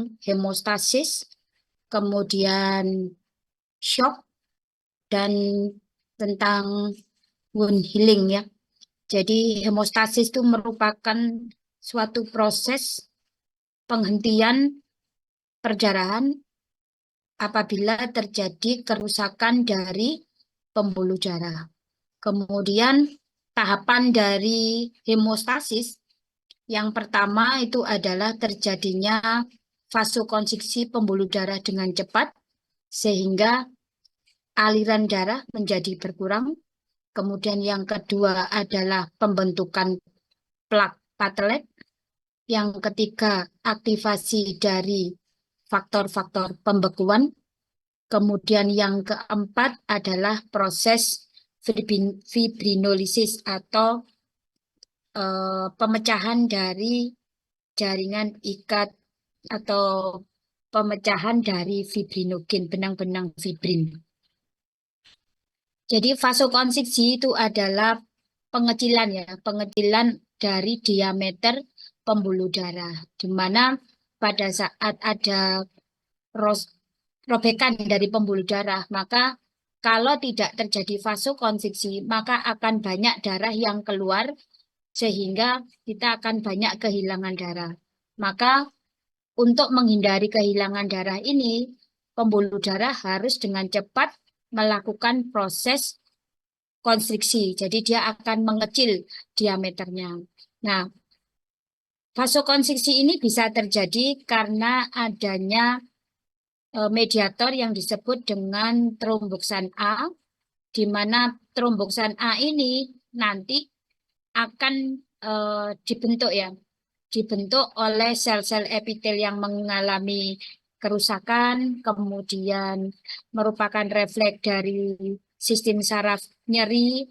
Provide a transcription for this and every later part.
tentang hemostasis, kemudian shock, dan tentang wound healing ya. Jadi hemostasis itu merupakan suatu proses penghentian perdarahan apabila terjadi kerusakan dari pembuluh darah. Kemudian tahapan dari hemostasis yang pertama itu adalah terjadinya vasokonstriksi pembuluh darah dengan cepat sehingga aliran darah menjadi berkurang. Kemudian yang kedua adalah pembentukan plak platelet. Yang ketiga, aktivasi dari faktor-faktor pembekuan. Kemudian yang keempat adalah proses fibrinolisis atau pemecahan dari jaringan ikat atau pemecahan dari fibrinogen, benang-benang fibrin. Jadi vasokonstriksi itu adalah pengecilan ya, pengecilan dari diameter pembuluh darah, di mana pada saat ada robekan dari pembuluh darah, maka kalau tidak terjadi vasokonstriksi, maka akan banyak darah yang keluar sehingga kita akan banyak kehilangan darah. Maka untuk menghindari kehilangan darah ini, pembuluh darah harus dengan cepat melakukan proses konstriksi. Jadi dia akan mengecil diameternya. Nah, vasokonstriksi ini bisa terjadi karena adanya mediator yang disebut dengan tromboksan A, di mana tromboksan A ini nanti akan dibentuk ya, dibentuk oleh sel-sel epitel yang mengalami kerusakan, kemudian merupakan refleks dari sistem saraf nyeri,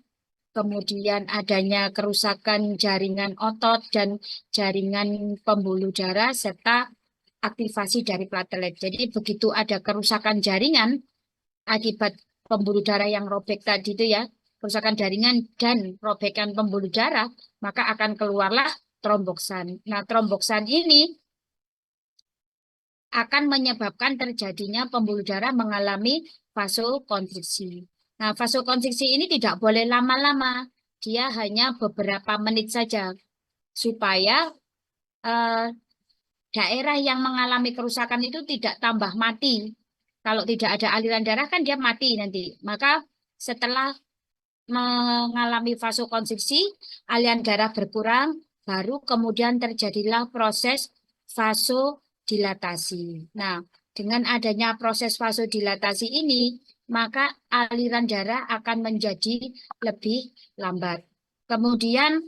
kemudian adanya kerusakan jaringan otot dan jaringan pembuluh darah, serta aktivasi dari platelet. Jadi begitu ada kerusakan jaringan akibat pembuluh darah yang robek tadi itu ya, kerusakan jaringan dan robekan pembuluh darah, maka akan keluarlah tromboksan. Nah, tromboksan ini akan menyebabkan terjadinya pembuluh darah mengalami vasokonstriksi. Nah, vasokonstriksi ini tidak boleh lama-lama. Dia hanya beberapa menit saja supaya eh, daerah yang mengalami kerusakan itu tidak tambah mati. Kalau tidak ada aliran darah kan dia mati nanti. Maka setelah mengalami vasokonstriksi, aliran darah berkurang, baru kemudian terjadilah proses vasodilatasi. Nah, dengan adanya proses vasodilatasi ini, maka aliran darah akan menjadi lebih lambat. Kemudian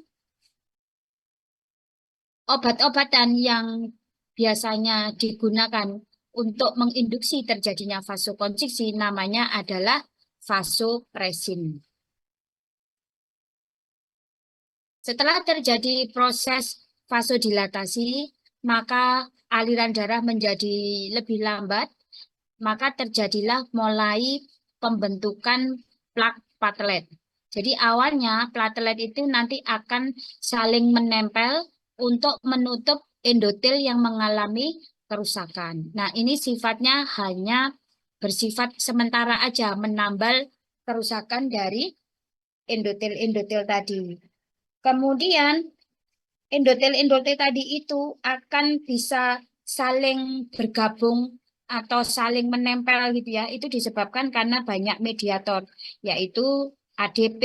obat-obatan yang biasanya digunakan untuk menginduksi terjadinya vasokonstriksi namanya adalah vasopresin. Setelah terjadi proses vasodilatasi, maka aliran darah menjadi lebih lambat, maka terjadilah mulai pembentukan plak platelet. Jadi awalnya platelet itu nanti akan saling menempel untuk menutup endotel yang mengalami kerusakan. Nah, ini sifatnya hanya bersifat sementara aja, menambal kerusakan dari endotel-endotel tadi. Kemudian endotel-endotel tadi itu akan bisa saling bergabung atau saling menempel gitu ya. Itu disebabkan karena banyak mediator, yaitu ADP,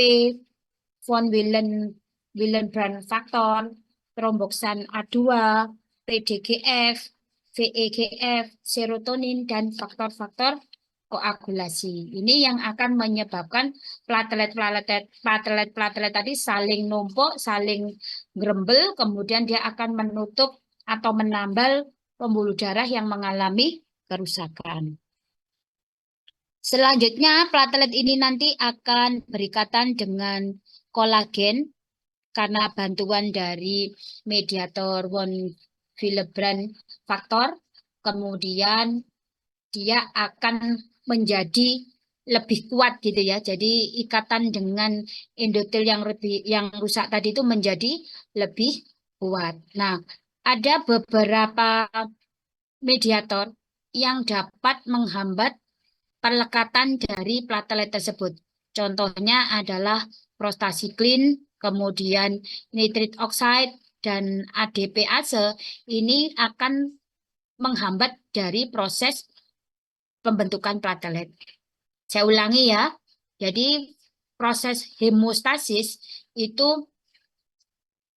von Willebrand faktor, tromboksan A2, PDGF, VEGF, serotonin, dan faktor-faktor koagulasi. Ini yang akan menyebabkan platelet-platelet tadi saling numpuk, saling gerembel, kemudian dia akan menutup atau menambal pembuluh darah yang mengalami kerusakan. Selanjutnya, platelet ini nanti akan berikatan dengan kolagen karena bantuan dari mediator von Willebrand faktor. Kemudian dia akan menjadi lebih kuat gitu ya. Jadi ikatan dengan endotel yang rusak tadi itu menjadi lebih kuat. Nah, ada beberapa mediator yang dapat menghambat pelekatan dari platelet tersebut. Contohnya adalah prostasiklin, kemudian nitrit oxide, dan ADPase. Ini akan menghambat dari proses pembentukan platelet. Saya ulangi ya. Jadi proses hemostasis itu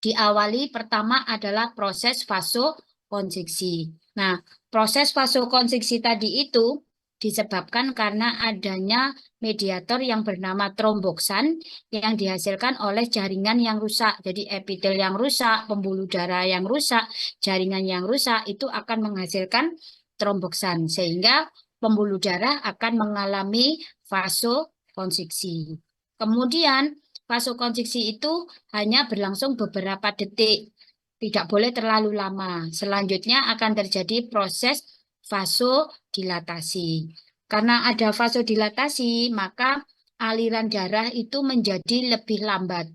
diawali pertama adalah proses vasokonstriksi. Nah, proses vasokonstriksi tadi itu disebabkan karena adanya mediator yang bernama tromboksan yang dihasilkan oleh jaringan yang rusak. Jadi epitel yang rusak, pembuluh darah yang rusak, jaringan yang rusak itu akan menghasilkan tromboksan sehingga pembuluh darah akan mengalami vasokonstriksi. Kemudian vasokonstriksi itu hanya berlangsung beberapa detik, tidak boleh terlalu lama. Selanjutnya akan terjadi proses vasodilatasi. Karena ada vasodilatasi, maka aliran darah itu menjadi lebih lambat.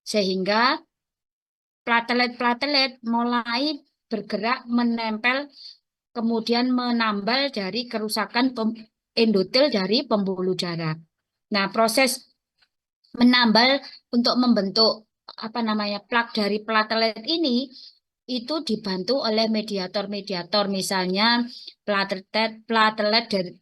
Sehingga platelet-platelet mulai bergerak menempel, kemudian menambal dari kerusakan endotel dari pembuluh darah. Nah, proses menambal untuk membentuk plak dari platelet ini itu dibantu oleh mediator-mediator, misalnya platelet dari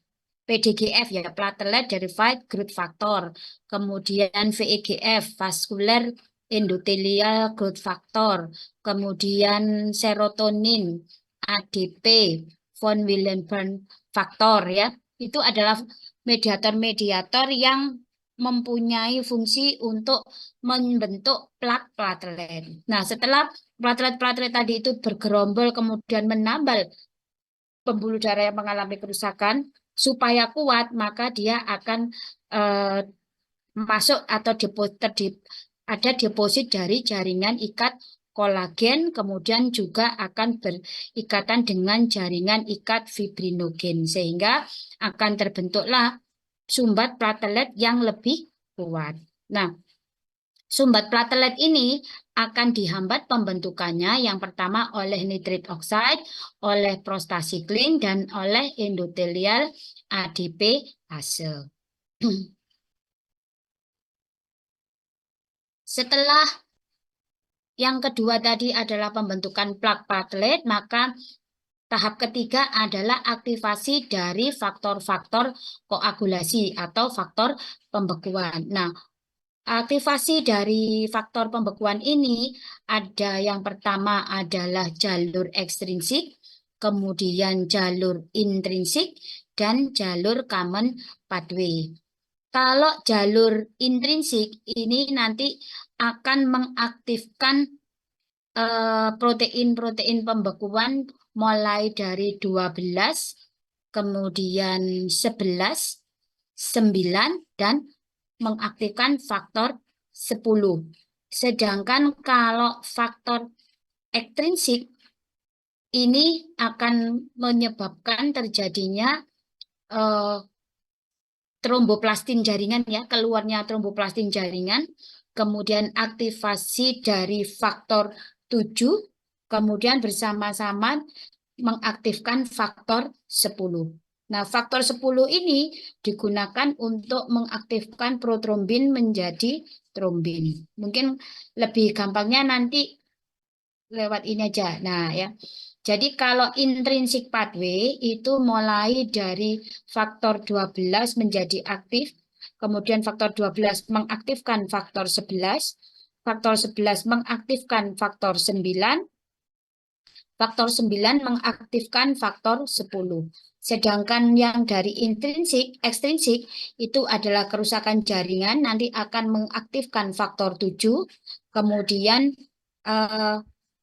PDGF ya, platelet derived growth factor, kemudian VEGF, vascular endothelial growth factor, kemudian serotonin, ADP, von Willebrand factor ya. Itu adalah mediator-mediator yang mempunyai fungsi untuk membentuk plak platelet. Nah, setelah platelet-platelet tadi itu bergerombol kemudian menambal pembuluh darah yang mengalami kerusakan, supaya kuat maka dia akan masuk atau ada deposit dari jaringan ikat kolagen, kemudian juga akan berikatan dengan jaringan ikat fibrinogen, sehingga akan terbentuklah sumbat platelet yang lebih kuat. Nah, sumbat platelet ini akan dihambat pembentukannya yang pertama oleh nitrit oxide, oleh prostasiklin, dan oleh endothelial ADPase. Setelah yang kedua tadi adalah pembentukan plak platelet, maka tahap ketiga adalah aktivasi dari faktor-faktor koagulasi atau faktor pembekuan. Nah, aktivasi dari faktor pembekuan ini ada yang pertama adalah jalur ekstrinsik, kemudian jalur intrinsik, dan jalur common pathway. Kalau jalur intrinsik ini nanti akan mengaktifkan protein-protein pembekuan mulai dari 12, kemudian 11, 9, dan mengaktifkan faktor 10. Sedangkan kalau faktor ekstrinsik ini akan menyebabkan terjadinya tromboplastin jaringan ya, keluarnya tromboplastin jaringan, kemudian aktivasi dari faktor 7, kemudian bersama-sama mengaktifkan faktor 10. Nah, faktor 10 ini digunakan untuk mengaktifkan protrombin menjadi trombin. Mungkin lebih gampangnya nanti lewat ini aja. Nah, ya. Jadi kalau intrinsic pathway itu mulai dari faktor 12 menjadi aktif, kemudian faktor 12 mengaktifkan faktor 11, faktor 11 mengaktifkan faktor 9, faktor 9 mengaktifkan faktor 10. Sedangkan yang dari intrinsik, ekstrinsik itu adalah kerusakan jaringan, nanti akan mengaktifkan faktor 7, kemudian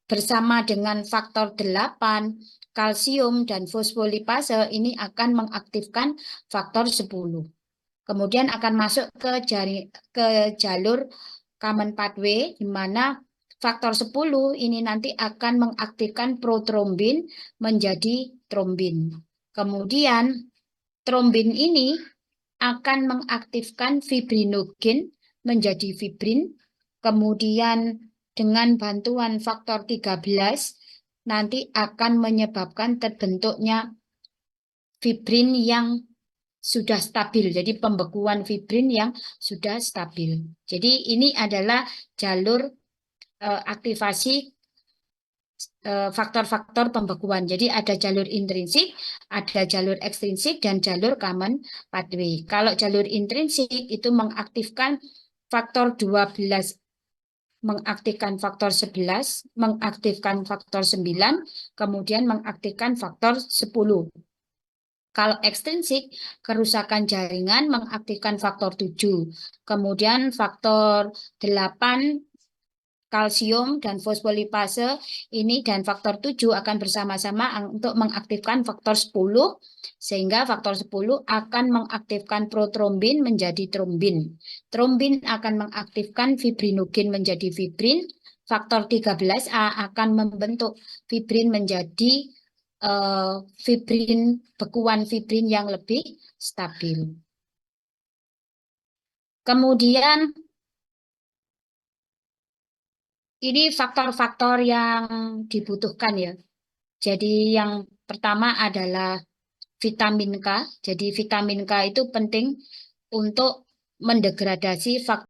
bersama dengan faktor 8, kalsium, dan fosfolipase ini akan mengaktifkan faktor 10. Kemudian akan masuk ke jalur common pathway, di mana faktor 10 ini nanti akan mengaktifkan protrombin menjadi trombin. Kemudian trombin ini akan mengaktifkan fibrinogen menjadi fibrin. Kemudian dengan bantuan faktor 13, nanti akan menyebabkan terbentuknya fibrin yang sudah stabil. Jadi pembekuan fibrin yang sudah stabil. Jadi ini adalah jalur aktivasi faktor-faktor pembekuan. Jadi ada jalur intrinsik, ada jalur ekstrinsik, dan jalur common pathway. Kalau jalur intrinsik itu mengaktifkan faktor 12, mengaktifkan faktor 11, mengaktifkan faktor 9, kemudian mengaktifkan faktor 10. Kalau ekstrinsik, kerusakan jaringan mengaktifkan faktor 7. Kemudian faktor 8, kalsium dan fosfolipase ini dan faktor 7 akan bersama-sama untuk mengaktifkan faktor 10 sehingga faktor 10 akan mengaktifkan protrombin menjadi trombin. Trombin akan mengaktifkan fibrinogen menjadi fibrin. Faktor 13A akan membentuk fibrin menjadi fibrin, bekuan fibrin yang lebih stabil. Kemudian ini faktor-faktor yang dibutuhkan ya. Jadi yang pertama adalah vitamin K. Jadi vitamin K itu penting untuk mendegradasi faktor